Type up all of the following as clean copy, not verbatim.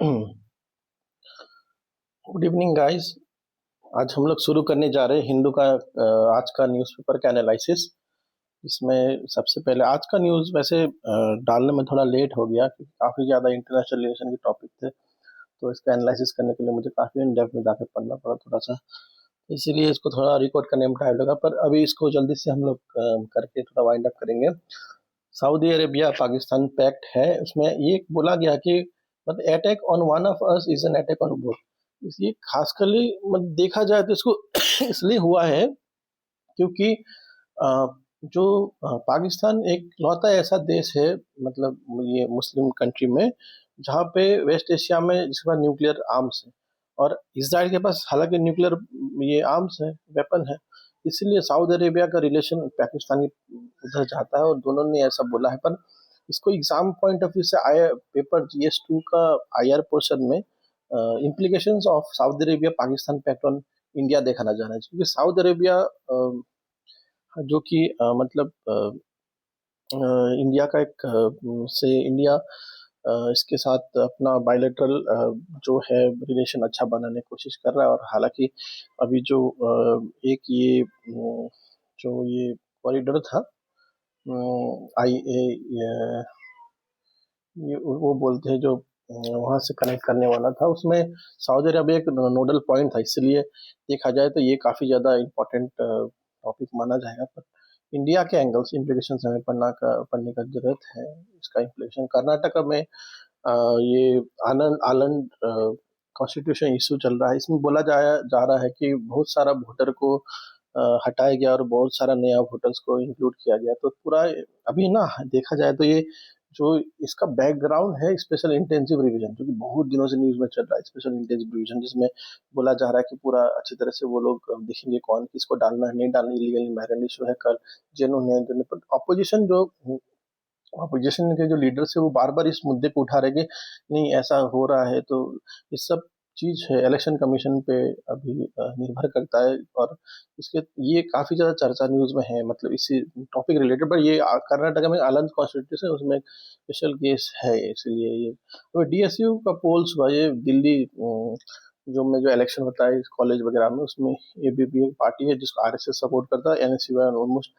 Good evening guys. आज हम लोग शुरू करने जा रहे हैं हिंदू का आज का न्यूज़पेपर का एनालिसिस। इसमें सबसे पहले आज का न्यूज़ वैसे डालने में थोड़ा लेट हो गया क्योंकि काफ़ी ज़्यादा इंटरनेशनल रिलेशन के टॉपिक थे। तो इसका एनालिसिस करने के लिए मुझे काफ़ी इन डेप्थ में जाकर पढ़ना पड़ा थोड़ा सा। इसीलिए इसको थोड़ा रिकॉर्ड करने में टाइम लगा, पर अभी इसको जल्दी से हम लोग करके थोड़ा वाइंड अप करेंगे। सऊदी अरेबिया पाकिस्तान पैक्ट है, उसमें ये बोला गया कि मतलब attack on one of us is an attack on both. ये खासकर मतलब देखा जाए तो इसको इसलिए हुआ है क्योंकि अ, जो पाकिस्तान एक लौता ऐसा देश है, मतलब ये मुस्लिम कंट्री में, जहाँ पे वेस्ट एशिया में जिसके पास न्यूक्लियर आर्म्स है, और इसराइल के पास हालांकि न्यूक्लियर ये आर्म्स है, वेपन है। इसीलिए सऊदी अरेबिया का रिलेशन पाकिस्तान की उधर जाता है और दोनों ने ऐसा बोला है। पर इसको एग्जाम पॉइंट ऑफ व्यू से आया पेपर GS2 का IR पोर्शन में implications of Saudi Arabia Pakistan pact on India देखा ना जाना है, क्योंकि सऊदी अरेबिया जो कि मतलब इंडिया का एक से इंडिया इसके साथ अपना बायलैटरल जो है रिलेशन अच्छा बनाने की कोशिश कर रहा है। और हालांकि अभी जो एक ये जो ये कॉरिडोर था, आई ए ये वो बोलते हैं जो वहां से कनेक्ट करने वाला था, उसमें सऊदी अरब एक नोडल पॉइंट था। इसलिए देखा जाए तो ये काफी ज्यादा इम्पोर्टेंट टॉपिक माना जाएगा। पर इंडिया के एंगल से इम्प्लीकेशन हमें पढ़ने का जरूरत है। इसका इम्प्लीकेशन कर्नाटक में ये आनंद आनंद कॉन्स्टिट्यूशन इशू चल रहा है। इसमें बोला जा रहा है कि बहुत सारा वोटर को हटाया गया और बहुत सारा नया वोटर्स को इंक्लूड किया गया। तो पूरा अभी ना देखा जाए तो ये जो इसका बैकग्राउंड है स्पेशल इंटेंसिव रिवीजन, जो कि बहुत दिनों से न्यूज में चल रहा है, स्पेशल इंटेंसिव रिवीजन, जिसमें बोला जा रहा है कि पूरा अच्छी तरह से वो लोग देखेंगे कौन किसको डालना है नहीं डालना, इलीगल इन्वायरमेंट इशू है, कल जेन्युइन है। पर अपोजिशन के जो लीडर्स है वो बार बार इस मुद्दे को उठा रहे कि नहीं ऐसा हो रहा है। तो ये सब चीज है इलेक्शन कमीशन पे अभी निर्भर करता है। और इसके ये काफी ज्यादा चर्चा न्यूज में है, मतलब इसी टॉपिक रिलेटेड। पर ये कर्नाटक में आनंद कॉन्स्टिट्यूशन है, उसमें स्पेशल केस है, इसलिए ये तो DSU का पोल्स हुआ ये दिल्ली जो इलेक्शन होता है कॉलेज वगैरह में, उसमें ABP एक पार्टी है जिसको RSS सपोर्ट करता है, NSUI ऑलमोस्ट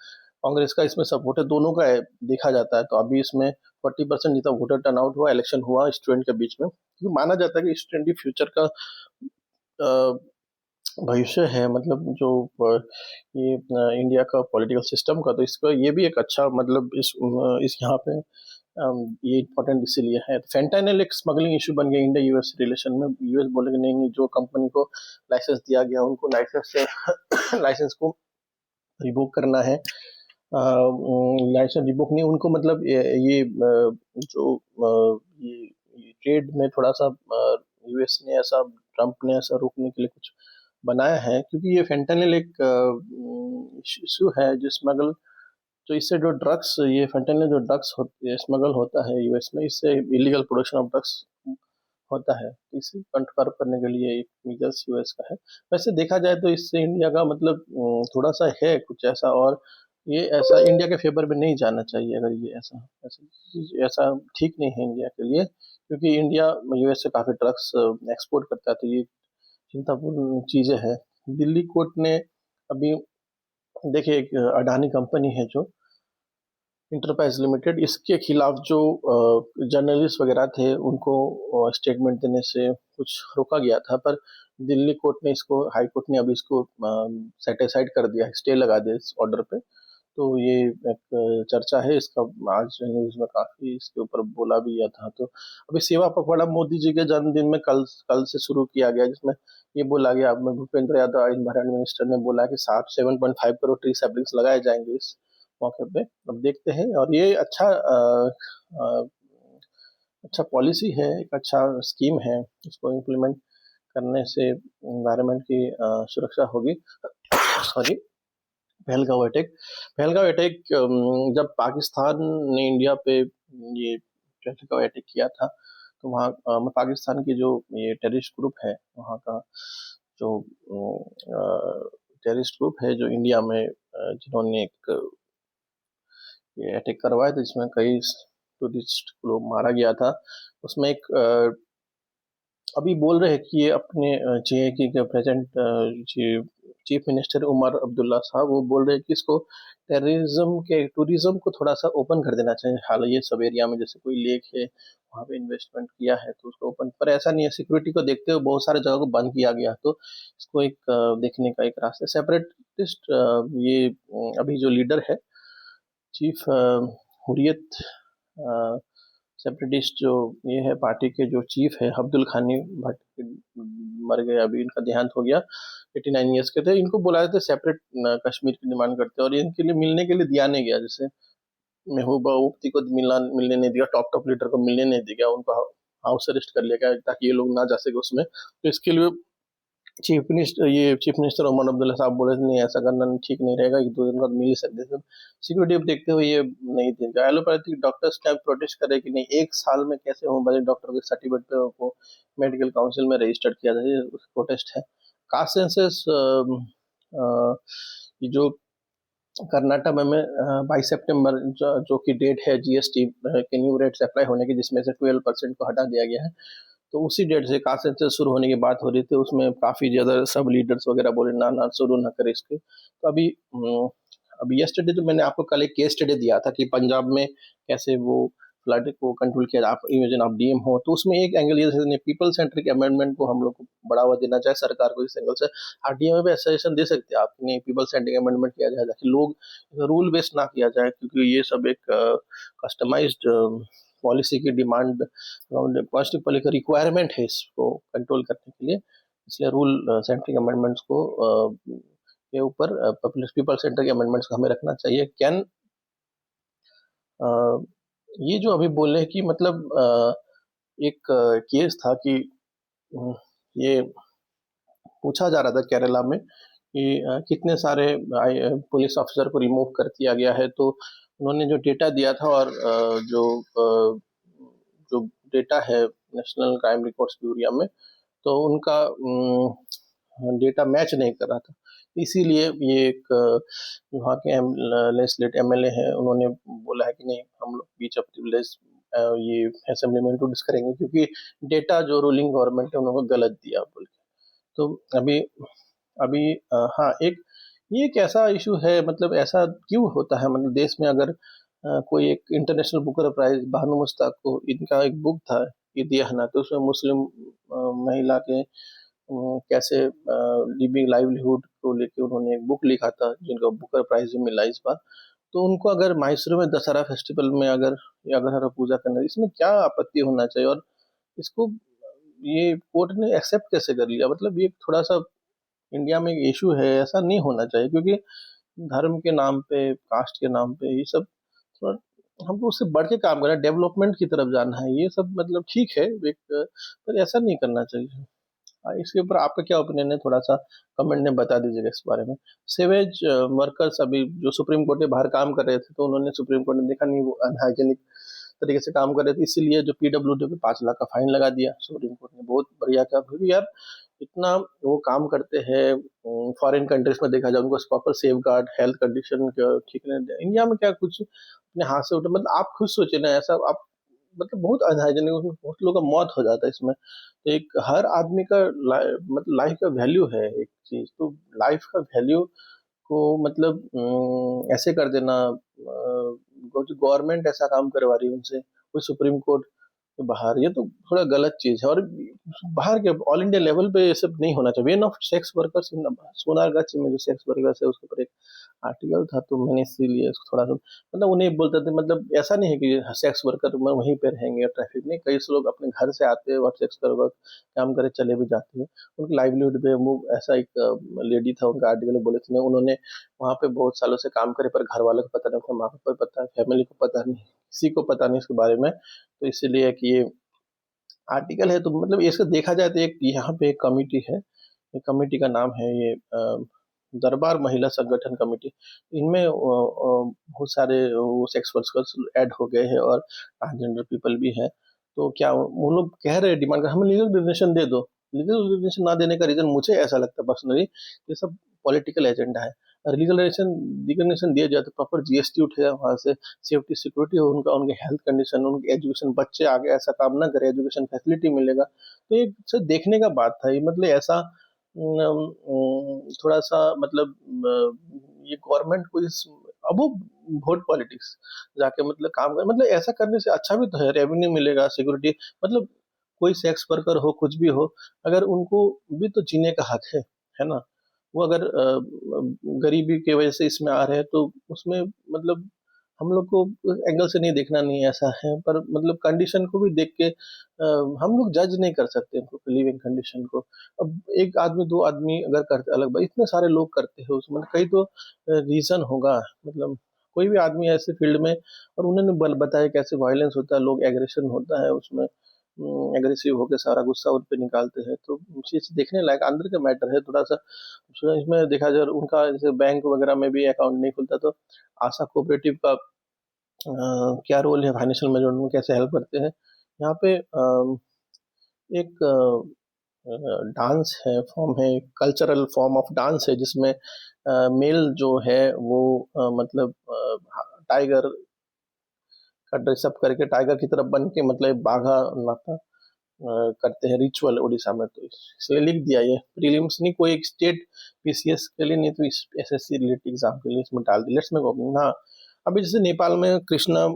कांग्रेस का इसमें सपोर्ट है, दोनों का है, देखा जाता है। तो अभी इसमें 40% जितना वोटर टर्नआउट हुआ, इलेक्शन हुआ स्टूडेंट के बीच में, क्योंकि माना जाता है कि स्टूडेंट ही फ्यूचर का भविष्य है, मतलब जो ये इंडिया का पॉलिटिकल सिस्टम का। तो इसका ये भी एक अच्छा मतलब इस यहाँ पे ये इम्पोर्टेंट इसीलिए है। फेंटानिल एक स्मगलिंग इशू बन गया इंडिया US रिलेशन में। US बोले कि नहीं नहीं, जो कंपनी को लाइसेंस दिया गया उनको लाइसेंस से लाइसेंस को रिवोक करना है। लाइसेंस रिवोक नहीं, उनको मतलब ये जो ये ट्रेड में थोड़ा सा US ने ऐसा, ट्रम्प ने ऐसा रोकने के लिए कुछ बनाया है, क्योंकि ये फेंटानिल एक इशू है जो स्मगल, तो इससे जो ड्रग्स, ये फेंटानिल जो ड्रग्स स्मगल होता है US में, इससे इलीगल प्रोडक्शन ऑफ ड्रग्स होता है। इसे कंट्रोल करने के लिए एक मेजर्स US का है। वैसे देखा जाए तो इससे इंडिया का मतलब थोड़ा सा है कुछ ऐसा, और ये ऐसा इंडिया के फेवर में नहीं जाना चाहिए। अगर ये ऐसा ऐसा ऐसा ठीक नहीं है इंडिया के लिए, क्योंकि इंडिया US से काफी ड्रग्स एक्सपोर्ट करता है। तो ये चिंतापूर्ण चीजें हैं। दिल्ली कोर्ट ने अभी देखिए एक अडानी कंपनी है जो इंटरप्राइज लिमिटेड, इसके खिलाफ जो जर्नलिस्ट वगैरह थे उनको स्टेटमेंट देने से कुछ रोका गया था। पर दिल्ली कोर्ट ने इसको, हाई कोर्ट ने अभी इसको सेटिसाइड कर दिया, स्टे लगा दिया इस ऑर्डर पे। तो ये एक चर्चा है इसका, आज न्यूज में काफी इसके ऊपर बोला भी गया था। तो अभी सेवा पखवाड़ा मोदी जी के जन्मदिन में कल कल से शुरू किया गया, जिसमें ये बोला गया, अब भूपेंद्र यादव इन्वायरमेंट मिनिस्टर ने बोला कि 7.5 करोड़ ट्री सैपलिंग्स लगाए जाएंगे इस मौके पे। अब देखते हैं, और ये अच्छा पॉलिसी है, एक अच्छा स्कीम है। इसको इम्प्लीमेंट करने से एनवायरनमेंट की सुरक्षा होगी। सॉरी। पहलगांव अटैक जब पाकिस्तान ने इंडिया पे ये पहलगांव अटैक किया था, तो वहाँ पाकिस्तान की जो ये टेररिस्ट ग्रुप है, वहाँ का जो टेररिस्ट ग्रुप है जो इंडिया में जिन्होंने एक ये अटैक करवाया था, जिसमें कई टूरिस्ट को मारा गया था। उसमें एक अभी बोल रहे हैं कि ये अपने जेएके के प्रेजेंट जी चीफ मिनिस्टर उमर अब्दुल्ला साहब वो बोल रहे हैं कि इसको टेररिज्म के टूरिज्म को थोड़ा सा ओपन कर देना चाहिए। हाल ये सब एरिया में जैसे कोई लेक है वहाँ पे इन्वेस्टमेंट किया है तो उसको ओपन, पर ऐसा नहीं है, सिक्योरिटी को देखते हुए बहुत सारे जगह को बंद किया गया। तो इसको एक देखने का एक रास्ता सेपरेटिस्ट ये अभी जो लीडर है चीफ हुरियत सेपरेटिस्ट जो ये है पार्टी के जो चीफ है अब्दुल खानी भट्ट मर गए, अभी इनका देहांत हो गया। 89 ईयर्स के थे, इनको बुलाए थे सेपरेट कश्मीर की डिमांड करते और इनके लिए मिलने के लिए दिया नहीं गया। जैसे महबूबा मुफ्ती को मिलने नहीं दिया, टॉप टॉप लीडर को मिलने नहीं दिया, उनको हाउस अरेस्ट कर लिया गया ताकि ये लोग ना जा सके उसमें। तो इसके लिए चीफ मिनिस्टर उमर अब्दुल्ला साहब बोले थे नहीं ऐसा करना ठीक नहीं रहेगा, एक दो दिन बाद मिल ही सकते थे। सिक्योरिटी अब देखते हुए ये नहीं देगा। एलोपैथिक डॉक्टर्स क्या प्रोटेस्ट करे कि नहीं, एक साल में कैसे होम्योपैथिक डॉक्टर के सर्टिफिकेट पे को मेडिकल काउंसिल में रजिस्टर्ड किया था, ये प्रोटेस्ट है। कास्ट सेंसस जो कर्नाटक में 22 सितंबर जो कि डेट है जीएसटी के न्यू रेट्स अप्लाई होने की, जिसमें से 12% को हटा दिया गया है। तो उसी डेट से कास्ट सेंसस शुरू होने की बात हो रही थी, उसमें काफी ज्यादा सब लीडर्स वगैरह बोले ना ना शुरू ना करे इसके। तो अभी यस्टरडे तो मैंने आपको कल एक केस स्टडी दिया था कि पंजाब में कैसे वो फ्लड को कंट्रोल किया। आप इमेजिन आप डीएम हो तो उसमें एक एंगल ये है पीपल सेंट्रिक अमेंडमेंट को हम लोग को बढ़ावा देना चाहिए सरकार को इस एंगल से। आरडीए में भी सजेशन दे सकते हैं आप, नहीं पीपल सेंट्रिक अमेंडमेंट किया जाए ताकि लोग रूल बेस्ड ना किया जाए, क्योंकि ये सब एक कस्टमाइज्ड पॉलिसी की डिमांड पॉलिसी का रिक्वायरमेंट है इसको कंट्रोल करने के लिए। इसलिए रूल सेंट्रिक अमेंडमेंट्स को के ऊपर पीपल सेंट्रिक अमेंडमेंट्स को हमें रखना चाहिए। कैन ये जो अभी बोल रहे हैं कि मतलब एक केस था कि ये पूछा जा रहा था केरला में कि कितने सारे पुलिस ऑफिसर को रिमूव कर दिया गया है। तो उन्होंने जो डेटा दिया था और जो डेटा है नेशनल क्राइम रिकॉर्ड्स ब्यूरो में, तो उनका डेटा मैच नहीं कर रहा था। इसीलिए ये एक वहाँ के लेजिस्लेट एमएलए है, उन्होंने बोला है कि नहीं हम लोग बीच ऑफ प्रिविलेज ये असेंबली में इंट्रोड्यूस करेंगे क्योंकि डेटा जो रूलिंग गवर्नमेंट है उन्होंने गलत दिया बोल के। तो अभी अभी हाँ एक ये एक ऐसा इशू है, मतलब ऐसा क्यों होता है, मतलब देश में अगर कोई एक इंटरनेशनल बुकर प्राइज बानू मुश्ताक को, इनका एक बुक था ये दिया है ना, तो उसमें मुस्लिम महिला के कैसे लिविंग लाइवलीहुड को लेके उन्होंने एक बुक लिखा था जिनका बुकर प्राइज भी मिला इस बार। तो उनको अगर मैसूर में दशहरा फेस्टिवल में अगर या अगर पूजा करना, इसमें क्या आपत्ति होना चाहिए? और इसको ये कोर्ट ने एक्सेप्ट कैसे कर लिया? मतलब ये थोड़ा सा इंडिया में एक इशू है, ऐसा नहीं होना चाहिए क्योंकि धर्म के नाम पे कास्ट के नाम पे ये सब थोड़ा हमको उससे बढ़ के काम करना है, डेवलपमेंट की तरफ जाना है, ये सब मतलब ठीक है एक, पर ऐसा नहीं करना चाहिए। इसके ऊपर आपका क्या ओपिनियन है, थोड़ा सा कमेंट में बता दीजिएगा इस बारे में। सेवेज वर्कर्स अभी जो सुप्रीम कोर्ट के बाहर काम कर रहे थे, तो उन्होंने सुप्रीम कोर्ट ने देखा नहीं वो अनहाइजेनिक तरीके से काम कर रहे थे, इसीलिए जो पीडब्ल्यूडी पे 5 लाख का फाइन लगा दिया सुप्रीम कोर्ट ने। बहुत बढ़िया काम, क्योंकि यार इतना वो काम करते हैं फॉरेन कंट्रीज में देखा जाए उनको proper safe guard health condition ठीक नहीं, इंडिया में क्या कुछ अपने हाथ से उठे, मतलब आप खुद सोचे ना ऐसा आप, मतलब बहुत अनहाइजेनिक, उसमें बहुत लोगों का मौत हो जाता है इसमें। तो एक हर आदमी का मतलब लाइफ का वैल्यू है एक चीज, तो लाइफ का वैल्यू को मतलब ऐसे कर देना, गवर्नमेंट ऐसा काम करवा रही है उनसे कोई सुप्रीम कोर्ट के बाहर, ये तो थोड़ा गलत चीज है। और बाहर के ऑल इंडिया लेवल पे ये सब नहीं होना चाहिए। When of sex workers in Sonarganj में जो सेक्स वर्कर्स है उसके ऊपर एक आर्टिकल था, तो मैंने इसीलिए उसको थोड़ा सा मतलब उन्हें बोलते थे, मतलब ऐसा नहीं है कि सेक्स वर्कर वहीं पे रहेंगे ट्रैफिक नहीं, कई लोग अपने घर से आते हैं और सेक्स वर्कर काम करे चले भी जाते हैं, उनकी लाइवलीहुड पे वो ऐसा एक लेडी था उनका आर्टिकल बोले थे उन्होंने वहाँ पे बहुत सालों से काम करे, पर घर वालों को पता नहीं, अपने माँ बाप को पता है, फैमिली को पता नहीं, किसी को पता नहीं इसके बारे में। तो इसीलिए कि ये आर्टिकल है, तो मतलब इसको देखा जाए तो एक यहाँ पे एक कमिटी है, एक कमिटी का नाम है ये दरबार महिला संगठन कमेटी। इनमें बहुत सारे वो सेक्स वर्कर्स ऐड हो गए हैं और ट्रांसजेंडर पीपल भी है। तो क्या वो लोग कह रहे हैं, डिमांड कर हमें लीगल डिफिनेशन दे दो। लीगल डिफिनेशन ना देने का रीजन मुझे ऐसा लगता है पर्सनली ये सब पॉलिटिकल एजेंडा है। रिकग्निशन रिकग्निशन दिया जाए तो प्रॉपर जीएसटी उठेगा वहां से, सेफ्टी सिक्योरिटी हो उनका, उनके हेल्थ कंडीशन, उनकी एजुकेशन, बच्चे आगे ऐसा काम ना करे, एजुकेशन फैसिलिटी मिलेगा। तो ये सब देखने का बात था ये, मतलब ऐसा थोड़ा सा मतलब ये गवर्नमेंट को इस अब वो वोट पॉलिटिक्स जाके मतलब काम कर, मतलब ऐसा करने से अच्छा भी तो है, रेवेन्यू मिलेगा, सिक्योरिटी, मतलब कोई सेक्स वर्कर हो कुछ भी हो, अगर उनको भी तो जीने का हक है ना। वो अगर गरीबी की वजह से इसमें आ रहे हैं तो उसमें मतलब हम लोग को एंगल से नहीं देखना, नहीं ऐसा है, पर मतलब कंडीशन को भी देख के हम लोग जज नहीं कर सकते उनको, लिविंग कंडीशन को। अब एक आदमी दो आदमी अगर करते अलग बात, इतने सारे लोग करते हैं उसमें कई तो रीजन होगा, मतलब कोई भी आदमी ऐसे फील्ड में, और उन्होंने बल बताया कैसे वायलेंस होता है, लोग एग्रेशन होता है उसमें, एग्रेसिव होकर सारा गुस्सा उन पे निकालते हैं, तो चीज देखने लायक अंदर का मैटर है थोड़ा सा। इसमें देखा जाए उनका जैसे बैंक वगैरह में भी अकाउंट नहीं खुलता, तो आशा कोऑपरेटिव का क्या रोल है, फाइनेंशियल मैनेजमेंट में कैसे हेल्प करते हैं। यहाँ पे एक डांस है, फॉर्म है, कल्चरल फॉर्म ऑफ डांस है, जिसमें मेल जो है वो मतलब टाइगर का ड्रेसअप करके टाइगर की तरफ बन के मतलब बाघा नाता करते हैं रिचुअल उड़ीसा में। तो इसलिए लिख दिया ये प्रीलिम्स नहीं, कोई एक स्टेट पीसीएस के लिए नहीं तो इस एसएससी रिलेटेड एग्जाम के लिए इसमें डाल दी। Let's make opening. हाँ, अभी जैसे नेपाल में कृष्णा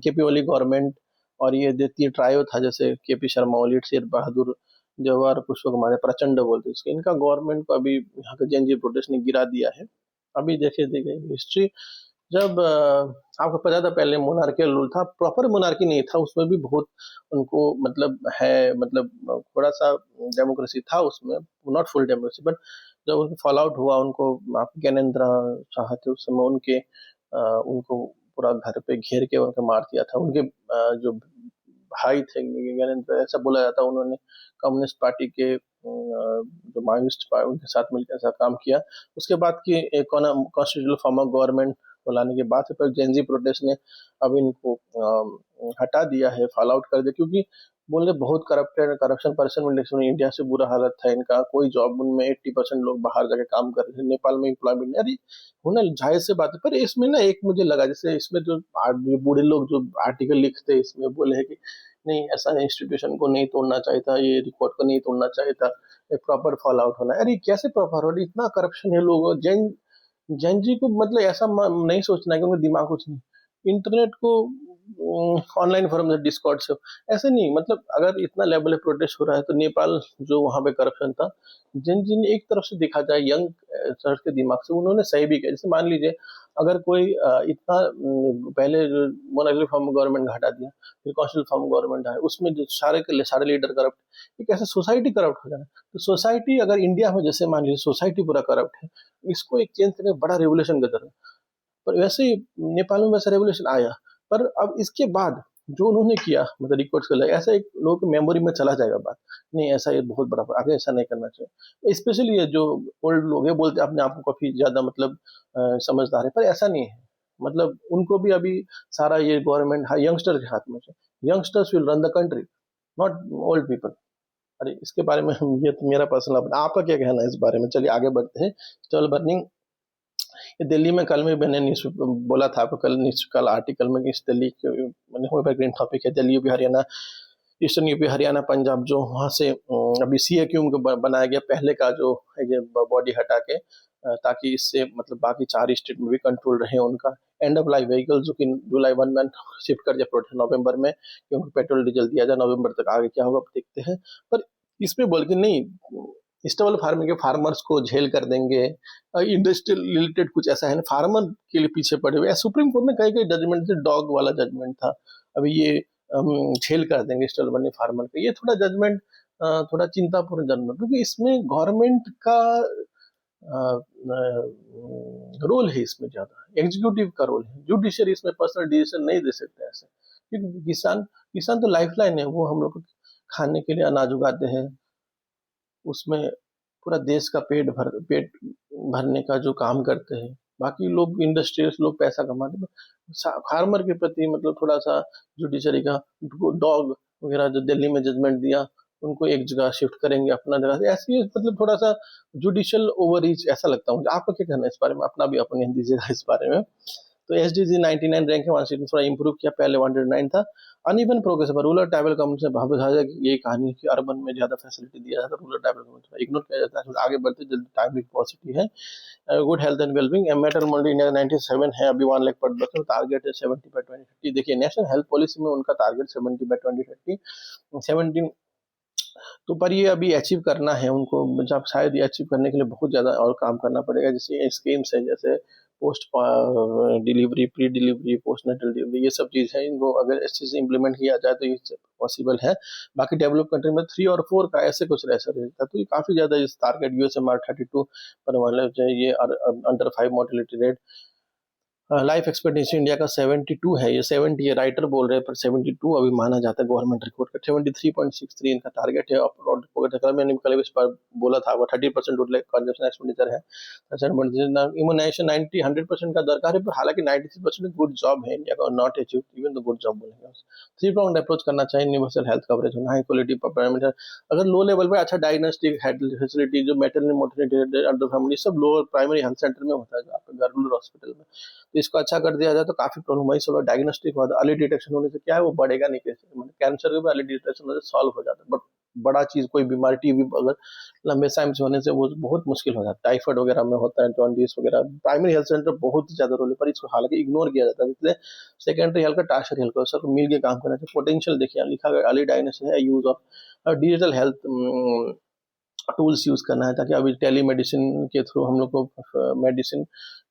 केपी ओली गवर्नमेंट और ये देती है ट्रायो था, जैसे केपी शर्मा ओली, शेर बहादुर जवाहर, पुष्प कुमार प्रचंड बोलते इसके, इनका गवर्नमेंट को अभी यहाँ के जेएनजी प्रोटेस्ट ने गिरा दिया है। अभी देखे हिस्ट्री, जब आपको पता था पहले मोनार्कियल रूल था, प्रॉपर मोनार्की नहीं था, उसमें भी बहुत उनको मतलब है, मतलब थोड़ा सा डेमोक्रेसी था उसमें, नॉट फुल डेमोक्रेसी, बट जब उनको फॉल आउट हुआ, उनको आप ज्ञानेंद्र शाह थे उस समय, उनके उनको पूरा घर पे घेर के उनको मार दिया था। उनके जो भाई थे ज्ञानेंद्र, ऐसा बोला जाता है उन्होंने कम्युनिस्ट पार्टी के जो माओइस्ट उनके साथ मिलकर ऐसा काम किया। उसके बाद की एक कॉन्स्टिट्यूशनल फॉर्म ऑफ गवर्नमेंट को लाने के बाद पर जेनजी प्रोटेस्ट ने अब इनको हटा दिया है, फॉल आउट कर दिया, क्योंकि बोले बहुत करप्टेड, करप्शन परसेंट इंडिया से बुरा हालत था इनका, कोई जॉब उनमें 80% लोग बाहर जाके काम कर रहे थे, नेपाल में एम्प्लॉयमेंट, अरे होना जाहिर से बात है। पर इसमें ना एक मुझे लगा, जैसे इसमें जो बूढ़े लोग जो आर्टिकल लिखते हैं इसमें बोले है कि नहीं ऐसा इंस्टीट्यूशन को नहीं तोड़ना चाहिए था, ये रिकॉर्ड को नहीं तोड़ना चाहिए था, एक प्रॉपर फॉल आउट होना है। अरे कैसे प्रॉपर हो, इतना करप्शन है लोग, जैन जैन जी को मतलब ऐसा नहीं सोचना है कि उनका दिमाग कुछ नहीं, इंटरनेट को ऑनलाइन फोरम से, डिस्कॉर्ड से, ऐसे नहीं, मतलब अगर इतना लेवल पे प्रोटेस्ट हो रहा है तो नेपाल जो वहां पे करप्शन था, जिन जिन एक तरफ से देखा जाए यंग सर्च के दिमाग से उन्होंने सही भी किया। जैसे मान लीजिए अगर कोई इतना पहले जो मोनार्की फॉर्म गवर्नमेंट हटा दिया, फिर कॉन्स्टिट्यूशनल फॉर्म गवर्नमेंट आया, उसमें जो सारे के सारे लीडर करप्ट, एक ऐसा सोसाइटी करप्ट हो जाना। तो सोसाइटी अगर इंडिया में जैसे मान लीजिए सोसाइटी पूरा करप्ट है, इसको एक चेंज करके बड़ा रेवोल्यूशन की तरह, पर वैसे ही नेपाल में वैसा रेवोल्यूशन आया। पर अब इसके बाद जो उन्होंने किया मतलब रिकॉर्ड्स कर लिया, ऐसा एक लोगों की मेमोरी में चला जाएगा बात, नहीं ऐसा ये बहुत बड़ा, आगे ऐसा नहीं करना चाहिए। स्पेशली ये जो ओल्ड लोग हैं बोलते अपने आप को काफी ज्यादा मतलब समझदार है, पर ऐसा नहीं है, मतलब उनको भी अभी सारा ये गवर्नमेंट यंगस्टर के हाथ में है, youngsters will run the country, not old people. अरे इसके बारे में हम, ये तो मेरा पर्सनल, आपका क्या कहना है इस बारे में? चलिए आगे बढ़ते हैं। स्टॉल बर्निंग, ये दिल्ली में कल में मैंने न्यूज बोला था आपको, कल न्यूज कल आर्टिकल में, इस दिल्ली के मैंने ग्रीन टॉपिक है, Delhi UP Haryana, eastern UP Haryana Punjab, जो वहाँ से अभी सीएक्यू को बनाया गया पहले का जो बॉडी हटा के, ताकि इससे मतलब बाकी 4 स्टेट में भी कंट्रोल रहे उनका। एंड ऑफ लाइफ व्हीकल जो कि जुलाई 1 में शिफ्ट कर दिया प्रोडक्शन नवंबर में, क्योंकि पेट्रोल डीजल दिया जाए नवंबर तक, आगे क्या होगा देखते हैं। पर इसमें बोल के नहीं, स्टेबल फार्मिंग के फार्मर्स को झेल कर देंगे, इंडस्ट्रियल रिलेटेड कुछ ऐसा है ना, फार्मर के लिए पीछे पड़े हुए। सुप्रीम कोर्ट ने कई कई जजमेंट से, डॉग वाला जजमेंट था, अभी ये झेल कर देंगे स्टेबल बने फार्मर का, ये थोड़ा जजमेंट थोड़ा चिंतापूर्ण जजमेंट, क्योंकि इसमें गवर्नमेंट का रोल है, इसमें ज्यादा एग्जीक्यूटिव का रोल है, जुडिशियरी इसमें पर्सनल डिसीजन नहीं दे सकते ऐसे, क्योंकि किसान किसान तो लाइफ लाइन है, वो हम लोग को खाने के लिए अनाज उगाते हैं, उसमें पूरा देश का पेट भरने का जो काम करते हैं। बाकी लोग इंडस्ट्रियल्स लोग पैसा कमाते हैं, फार्मर के प्रति मतलब थोड़ा सा जुडिशरी का, डॉग वगैरह जो दिल्ली में जजमेंट दिया उनको एक जगह शिफ्ट करेंगे अपना जगह से, ऐसी मतलब थोड़ा सा जुडिशियल ओवररीच ऐसा लगता है मुझे। आपका क्या कहना है इस बारे में, अपना भी ओपिनियन दीजिएगा इस बारे में। तो एसडीजी 99 रैंक है, वहां से थोड़ा इंप्रूव किया, पहले 109 था। अनइवन प्रोग्रेस है, रूरल ट्राइबल कम्युनिटी से भाव है कि यही कहानी है कि अर्बन में ज्यादा फैसिलिटी दिया जाता है, रूरल ट्राइबल कम्युनिटी इग्नोर किया जाता है। आगे बढ़ते जल्दी, टाइम पॉजिटिव है। गुड हेल्थ एंड वेलबिंग, मेटल मोल्डी इंडिया 97 है, अभी 1 लाख पर बच्चों, टारगेट है 70 बाय 2030। देखिए नेशनल हेल्थ पॉलिसी में उनका टारगेट 70 बाय 2030, 17। तो पर ये अभी अचीव करना है उनको, जब शायद ये अचीव करने के लिए बहुत ज़्यादा और काम करना पड़ेगा। जैसे स्कीम्स है, जैसे post delivery, pre delivery, post natal delivery, ये सब चीज़ है, इनको अगर इस चीज़ से इम्प्लीमेंट किया जाए तो ये पॉसिबल है। बाकी डेवलप कंट्री में 3 और 4 का ऐसे कुछ ऐसा रहता है। तो ये काफ़ी ज़्यादा इस टारगेट यूएसएमआर 32 पर वाले जो ये under 5 mortality rate. Life expectancy India का 72 है, ये 70 है, राइटर बोल रहे हैं, पर 72 अभी माना जाता है गवर्नमेंट रिकॉर्ड का। 73.63 इनका टारगेट है। कल मैंने कल इस पर बोला था, वो 30% कंजप्शन एक्सपेंडिचर है। इम्यूनाइजेशन 90 100% का दरकार है, पर हालांकि 93% गुड जॉब है इंडिया का, not achieve even the good job बोलेंगे। 3 प्राउंड अप्रोच करना चाहिए, यूनिवर्सल हेल्थ कवरेज होना, हाई क्वालिटी पैरामीटर। अगर लो लेवल पे अच्छा डायग्नोस्टिक फैसिलिटी, जो मेटरनल मोर्टेलिटी अंडर फैमिली सब लोअर प्राइमरी हेल्थ सेंटर में होता है, जो आपके रूरल हॉस्पिटल में, तो इसको अच्छा कर दिया जाए तो काफी प्रॉब्लम, वही सब डायग्नोस्टिक हुआ, अर्ली डिटेक्शन होने से क्या है, वो बढ़ेगा नहीं कैसे, मतलब कैंसर के भी अर्ली डिटेक्शन होने से सॉल्व हो जाता है। बट बड़ा चीज कोई बीमारी, टीबी अगर लंबे टाइम से होने से वो बहुत मुश्किल हो जाता है। टाइफाइड वगैरह में होता है, जॉन्डिस वगैरह, प्राइमरी हेल्थ सेंटर बहुत ज्यादा रोल है, पर इसको हालांकि इग्नोर किया जाता है। इसलिए सेकेंडरी हेल्थ का, टर्शियरी हेल्थ का सबको मिल के काम करना चाहिए। पोटेंशियल देखिए लिखा गया, अर्ली डायग्नोसिस है, use of digital health tools use करना है, ताकि अभी टेली मेडिसिन के थ्रू हम लोग को मेडिसिन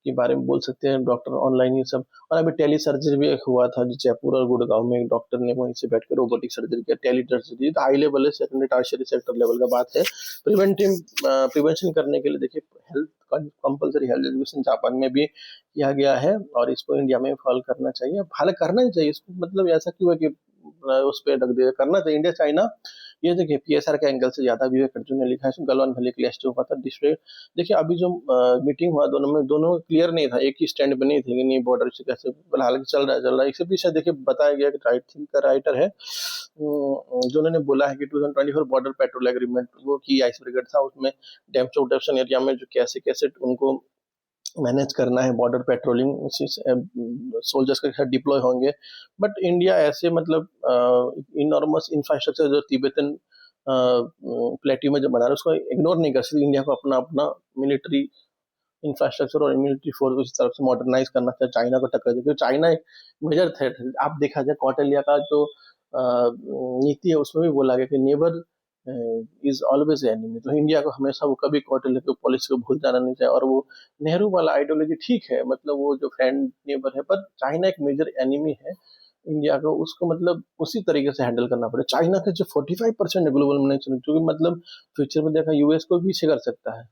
के बारे में बोल सकते हैं, डॉक्टर ऑनलाइन ये सब। और अभी टेली सर्जरी भी एक हुआ था जयपुर और गुड़गांव में, एक डॉक्टर ने वहीं से बैठ कर रोबोटिक सर्जरी किया, टेली सर्जरी। तो हाई लेवल है, सेकेंडरी टर्शियरी सेक्टर लेवल का बात है। प्रिवेंशन करने के लिए देखिए health compulsory health education Japan में भी किया गया है, और इसको इंडिया में फॉलो करना चाहिए। हालांकि करना ही चाहिए इसको, मतलब ऐसा क्यों है कि उस पर रख दिया, करना चाहिए। इंडिया चाइना, ये देखिए पीएसआर के एंगल से ज्यादा विवेक अर्जुन ने लिखा है, गलवान वैली क्लैश जो हुआ था डिस्प्ले। देखिए अभी जो मीटिंग हुआ दोनों में, दोनों क्लियर नहीं था, एक ही स्टैंड बनी थी कि नहीं बॉर्डर से कैसे, हालांकि चल रहा है। इससे पीछे देखिए बताया गया कि राइट थिंक का राइटर है जो उन्होंने बोला है कि 2024 बॉर्डर पेट्रोल एग्रीमेंट वो की आइस ब्रिगेड था, उसमें डैम चौटप्शन एरिया में जो कैसे कैसे उनको मैनेज करना है, बॉर्डर पेट्रोलिंग सोल्जर्स के साथ डिप्लॉय होंगे। बट इंडिया ऐसे मतलब इनॉर्मस इंफ्रास्ट्रक्चर जो तिब्बतन प्लेट्यू में जो बना रहा है उसको इग्नोर नहीं कर सकती। इंडिया को अपना अपना मिलिट्री इंफ्रास्ट्रक्चर और मिलिट्री फोर्स उस तरफ से मॉडर्नाइज करना चाहिए, चाइना को टक्कर दे, क्योंकि चाइना एक मेजर थ्रेट है। आप देखा जाए कौटिल्य का जो नीति है उसमें भी बोला गया कि नेबर इज ऑलवेज एनिमी। तो इंडिया को हमेशा वो कभी कौटिल्य की पॉलिसी को भूल जाना नहीं चाहिए। और वो नेहरू वाला आइडियोलॉजी ठीक है, मतलब वो जो फ्रेंड नेबर है, पर चाइना एक मेजर एनिमी है इंडिया को, उसको मतलब उसी तरीके से हैंडल करना पड़े। चाइना के जो 45% ग्लोबल मैनेजमेंट, जो मतलब फ्यूचर में देखा यूएस को पीछे कर सकता है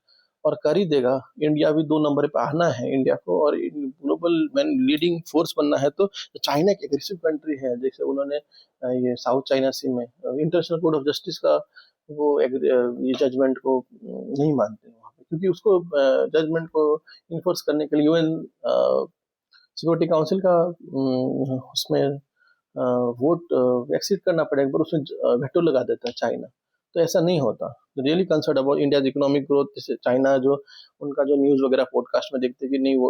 और कर ही देगा। इंडिया भी 2 नंबर पे आना है इंडिया को, और ग्लोबल मैन लीडिंग फोर्स बनना है। तो चाइना एक एग्रेसिव कंट्री है, जैसे उन्होंने ये साउथ चाइना सी में इंटरनेशनल कोर्ट ऑफ जस्टिस का वो ये जजमेंट को नहीं मानते वहाँ पे, क्योंकि उसको जजमेंट को इन्फोर्स करने के लिए यूएन सिक्योरिटी काउंसिल का उसमें वोट एक्सीड करना पड़ेगा, पर उसमें वेटो लगा देता है चाइना। तो ऐसा नहीं होता। Really concern about India economic growth, जैसे चाइना जो उनका जो न्यूज वगैरह पॉडकास्ट में देखते कि नहीं, वो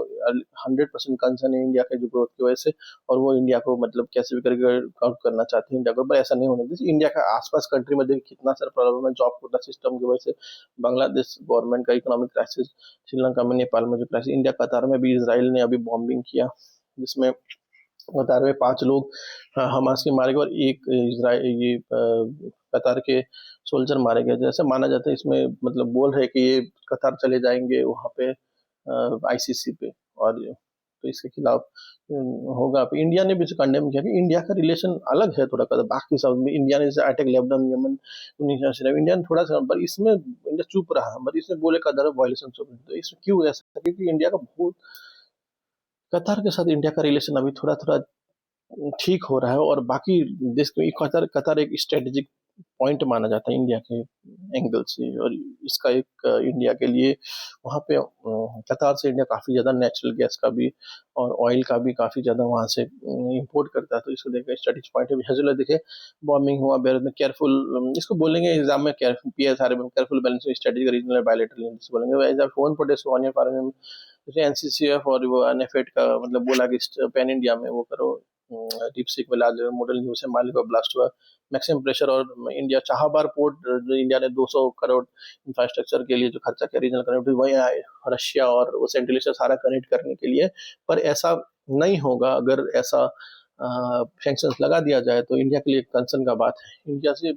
100% कंसर्न है इंडिया के जो ग्रोथ की वजह से, और वो इंडिया को मतलब कैसे भी करके आउट करना चाहते हैं इंडिया को, पर ऐसा नहीं होने देते। इंडिया का आसपास कंट्री में देखिए कितना सारा प्रॉब्लम है, जॉब कोटा सिस्टम की वजह से, बांग्लादेश गवर्नमेंट का इकोनॉमिक क्राइसिस, श्रीलंका में, नेपाल में जो क्राइसिस, इंडिया कतार में भी इसराइल ने अभी बॉम्बिंग किया, जिसमें कतार में 5 लोग हमास के मारे गए और एक ये कतार के सोल्जर मारे गए। जैसे माना जाता है इसमें, मतलब बोल रहे कि ये कतार चले जाएंगे वहाँ पे आईसीसी पे, और तो इसके खिलाफ होगा। इंडिया ने भी कंडेम किया कि इंडिया का रिलेशन अलग है थोड़ा, बाकी सब में इंडिया ने जैसे अटैक लेबनान, यमन, इंडिया ने थोड़ा सा, पर इसमें इंडिया चुप रहा, पर इसमें बोले कतार वायलेशन। तो इसमें क्यों ऐसा, क्योंकि इंडिया का बहुत, कतार के साथ इंडिया का रिलेशन अभी थोड़ा थोड़ा ठीक हो रहा है, और बाकी देश में कतार कतार एक स्ट्रेटेजिक पॉइंट माना जाता है इंडिया के एंगल से, और इसका एक इंडिया के लिए वहाँ पे कतार से इंडिया काफ़ी ज़्यादा नेचुरल गैस का भी और ऑयल का भी काफ़ी ज़्यादा वहाँ से इंपोर्ट करता है। तो इसको देखकर स्ट्रेटेजिक पॉइंट ऑफ हेजुल्ला देखे बॉम्बिंग हुआ बेर में केयरफुल, इसको बोलेंगे एग्जाम में केयरफुल PSR में careful balancing strategy regional bilateral बोलेंगे। एज फोन पोटेस वन ईयर में जैसे एनसीसीएफ और वो एनएफएट का मतलब बोला कि पैन इंडिया में वो करो, डीप सीक में लार्ज मॉडल न्यूज से मालिक और ब्लास्ट हुआ मैक्सिमम प्रेशर, और इंडिया चाहबार पोर्ट जो इंडिया ने 200 करोड़ इंफ्रास्ट्रक्चर के लिए जो खर्चा किया रीजनल कनेक्टिविटी वही आए रशिया और वो सेंट्रल एशिया सारा कनेक्ट करने के लिए। पर ऐसा नहीं होगा, अगर ऐसा सैंक्शंस लगा दिया जाए तो इंडिया के लिए कंसर्न का बात है। इंडिया से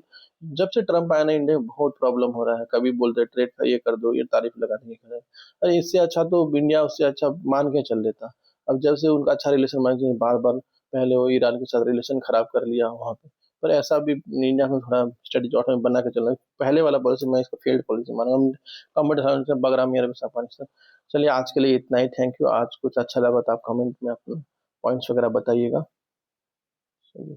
जब से ट्रम्प आया ना इंडिया में बहुत प्रॉब्लम हो रहा है, कभी बोलते हैं ट्रेड का ये कर दो, ये तारीफ लगा देंगे, अरे इससे अच्छा तो इंडिया उससे अच्छा मान के चल लेता। अब जब से उनका अच्छा रिलेशन मान के बार बार पहले वो ईरान के साथ रिलेशन खराब कर लिया वहाँ पे, पर ऐसा भी इंडिया में थोड़ा स्ट्रेटेजी में बना के चलना पहले वाला पॉलिसी मैं इसको फेल्ड पॉलिसी माना। कमेंट बगरा मेरे अफगानिस्तान। चलिए आज के लिए इतना ही, थैंक यू। आज कुछ अच्छा लगा तो आप कमेंट में अपना पॉइंट्स वगैरह बताइएगा। चलिए।